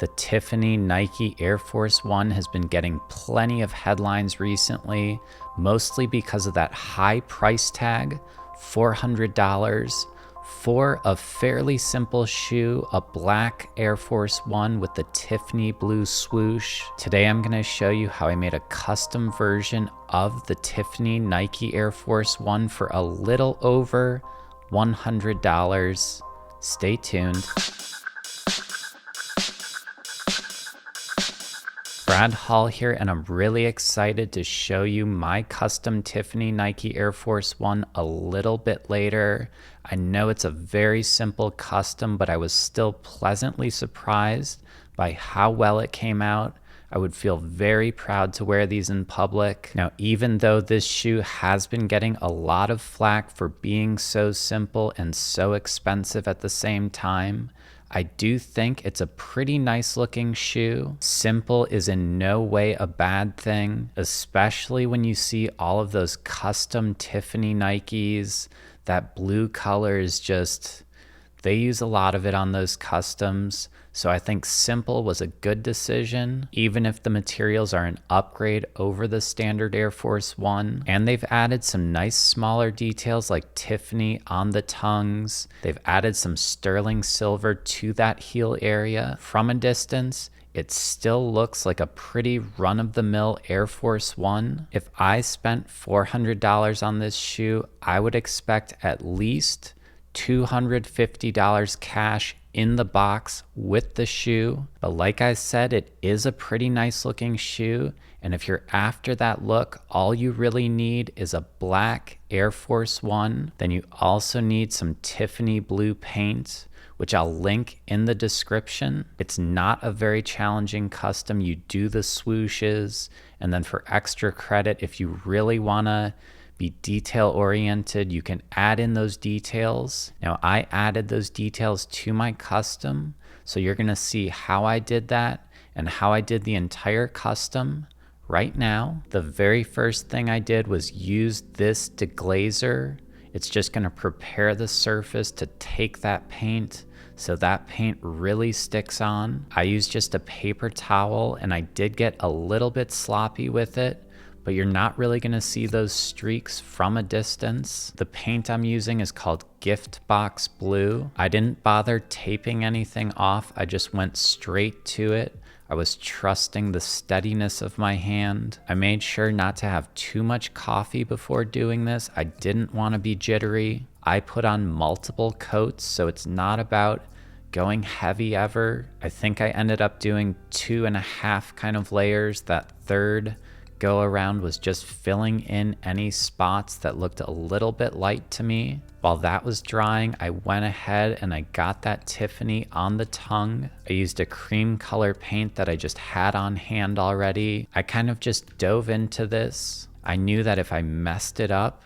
The Tiffany Nike Air Force 1 has been getting plenty of headlines recently, mostly because of that high price tag, $400, for a fairly simple shoe, a black Air Force 1 with the Tiffany blue swoosh. Today I'm going to show you how I made a custom version of the Tiffany Nike Air Force 1 for a little over $100. Stay tuned. Brad Hall here, and I'm really excited to show you my custom Tiffany Nike Air Force 1 a little bit later. I know it's a very simple custom, but I was still pleasantly surprised by how well it came out. I would feel very proud to wear these in public. Now, even though this shoe has been getting a lot of flack for being so simple and so expensive at the same time, I do think it's a pretty nice looking shoe. Simple is in no way a bad thing, especially when you see all of those custom Tiffany Nikes. That blue color is just, they use a lot of it on those customs. So I think simple was a good decision, even if the materials are an upgrade over the standard Air Force 1. And they've added some nice smaller details like Tiffany on the tongues. They've added some sterling silver to that heel area. From a distance, it still looks like a pretty run-of-the-mill Air Force 1. If I spent $400 on this shoe, I would expect at least $250 cash in the box with the shoe. But like I said, it is a pretty nice looking shoe, and if you're after that look, all you really need is a black Air Force 1. Then you also need some Tiffany blue paint, which I'll link in the description. It's not a very challenging custom. You do the swooshes, and then for extra credit, if you really wanna be detail oriented, you can add in those details. Now, I added those details to my custom, so you're gonna see how I did that and how I did the entire custom right now. The very first thing I did was use this deglazer. It's just gonna prepare the surface to take that paint so that paint really sticks on. I used just a paper towel, and I did get a little bit sloppy with it, but you're not really gonna see those streaks from a distance. The paint I'm using is called Gift Box Blue. I didn't bother taping anything off. I just went straight to it. I was trusting the steadiness of my hand. I made sure not to have too much coffee before doing this. I didn't want to be jittery. I put on multiple coats, so it's not about going heavy ever. I think I ended up doing 2.5 kind of layers. That third go around was just filling in any spots that looked a little bit light to me. While that was drying, I went ahead and I got that Tiffany on the tongue. I used a cream color paint that I just had on hand already. I kind of just dove into this. I knew that if I messed it up,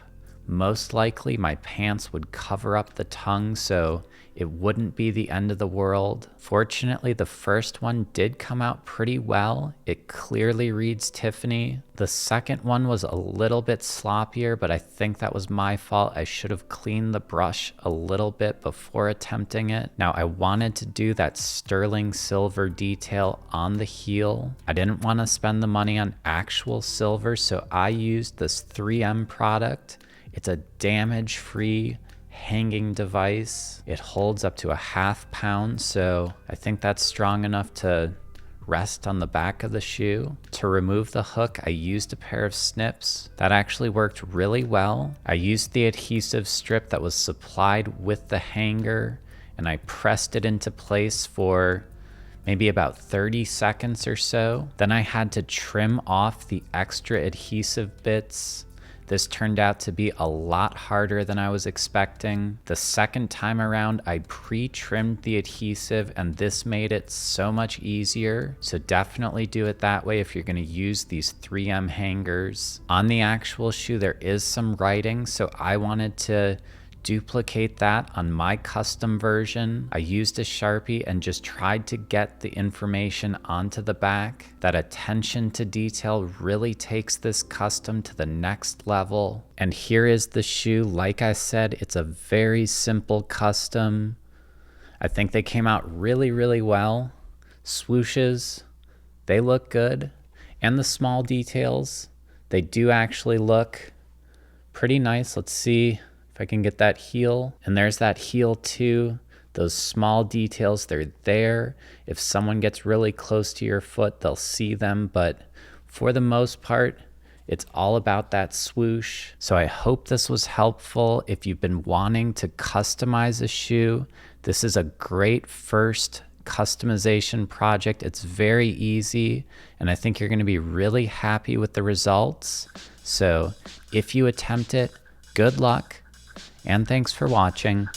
most likely my pants would cover up the tongue, so it wouldn't be the end of the world. Fortunately, the first one did come out pretty well. It clearly reads Tiffany. The second one was a little bit sloppier, but I think that was my fault. I should have cleaned the brush a little bit before attempting it. Now, I wanted to do that sterling silver detail on the heel. I didn't want to spend the money on actual silver, so I used this 3M product. It's a damage-free hanging device. It holds up to 1/2 pound, so I think that's strong enough to rest on the back of the shoe. To remove the hook, I used a pair of snips. That actually worked really well. I used the adhesive strip that was supplied with the hanger, and I pressed it into place for maybe about 30 seconds or so. Then I had to trim off the extra adhesive bits. This turned out to be a lot harder than I was expecting. The second time around, I pre-trimmed the adhesive, and this made it so much easier. So definitely do it that way if you're gonna use these 3M hangers. On the actual shoe, there is some writing, so I wanted to duplicate that on my custom version. I used a Sharpie and just tried to get the information onto the back. That attention to detail really takes this custom to the next level. And here is the shoe. Like I said, it's a very simple custom. I think they came out really, really well. swooshes, they look good. And the small details, they do actually look pretty nice. Let's see if I can get that heel. And there's that heel too. Those small details, they're there. If someone gets really close to your foot, they'll see them. But for the most part, it's all about that swoosh. So I hope this was helpful. If you've been wanting to customize a shoe, this is a great first customization project. It's very easy, and I think you're going to be really happy with the results. So if you attempt it, good luck, and thanks for watching.